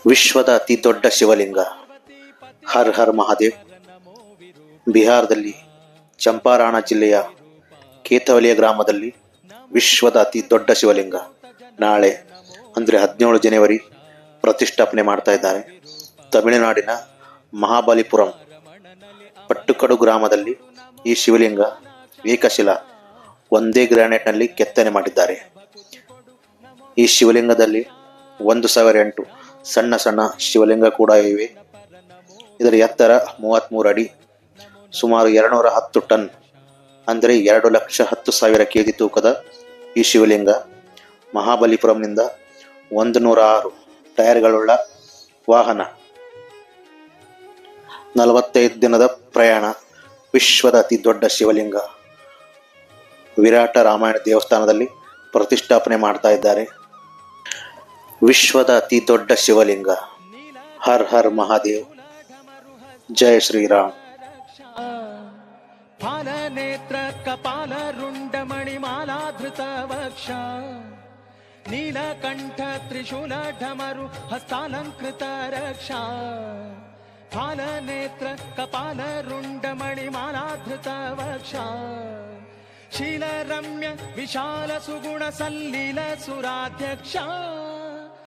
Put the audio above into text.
ವಿಶ್ವದ ಅತಿ ದೊಡ್ಡ ಶಿವಲಿಂಗ ಹರ್ ಹರ್ ಮಹಾದೇವ್. ಬಿಹಾರದಲ್ಲಿ ಚಂಪಾರಣ ಜಿಲ್ಲೆಯ ಕೇತವಲಿಯ ಗ್ರಾಮದಲ್ಲಿ ವಿಶ್ವದ ಅತಿ ದೊಡ್ಡ ಶಿವಲಿಂಗ ನಾಳೆ ಅಂದರೆ 17 ಜನವರಿ ಪ್ರತಿಷ್ಠಾಪನೆ ಮಾಡ್ತಾ ಇದ್ದಾರೆ. ತಮಿಳುನಾಡಿನ ಮಹಾಬಲಿಪುರಂ ಪಟ್ಟುಕಡು ಗ್ರಾಮದಲ್ಲಿ ಈ ಶಿವಲಿಂಗ ಏಕಶಿಲಾ ಒಂದೇ ಗ್ರಾನೈಟ್ನಲ್ಲಿ ಕೆತ್ತನೆ ಮಾಡಿದ್ದಾರೆ. ಈ ಶಿವಲಿಂಗದಲ್ಲಿ 1008 ಸಣ್ಣ ಸಣ್ಣ ಶಿವಲಿಂಗ ಕೂಡ ಇವೆ. ಇದರ ಎತ್ತರ 33 ಅಡಿ, ಸುಮಾರು 210 ಟನ್ ಅಂದರೆ 2,10,000 kg ತೂಕದ ಈ ಶಿವಲಿಂಗ ಮಹಾಬಲಿಪುರಂನಿಂದ 106 ಟೈರ್ಗಳುಳ್ಳ ವಾಹನ, 45 ದಿನದ ಪ್ರಯಾಣ. ವಿಶ್ವದ ಅತಿ ದೊಡ್ಡ ಶಿವಲಿಂಗ ವಿರಾಟ ರಾಮಾಯಣ ದೇವಸ್ಥಾನದಲ್ಲಿ ಪ್ರತಿಷ್ಠಾಪನೆ ಮಾಡ್ತಾ ಇದ್ದಾರೆ. ವಿಶ್ವದ ಅತಿ ದೊಡ್ಡ ಶಿವಲಿಂಗ ಹರ್ ಹರ್ ಮಹಾದೇವ್. ಜಯ ಶ್ರೀರಾಮ್. ಫಾಲನೇತ್ರ ಕಪಾಲ ರುಂಡ ಮಣಿಮಾಲಾಧೃತ ವಕ್ಷ ನೀಲಕಂಠ ತ್ರಿಶೂಲ ಢಮರು ಹಸ್ತಾಲಂಕೃತ ರಕ್ಷಾ. ಫಾಲನೇತ್ರ ಕಪಾಲ ರುಂಡ ಮಣಿಮಾಲಾಧೃತ ವಕ್ಷ ಶೀಲ ರಮ್ಯ ವಿಶಾಲ ಸುಗುಣ ಸಲ್ಲೀಲ ಸುರಾಧ್ಯಕ್ಷ.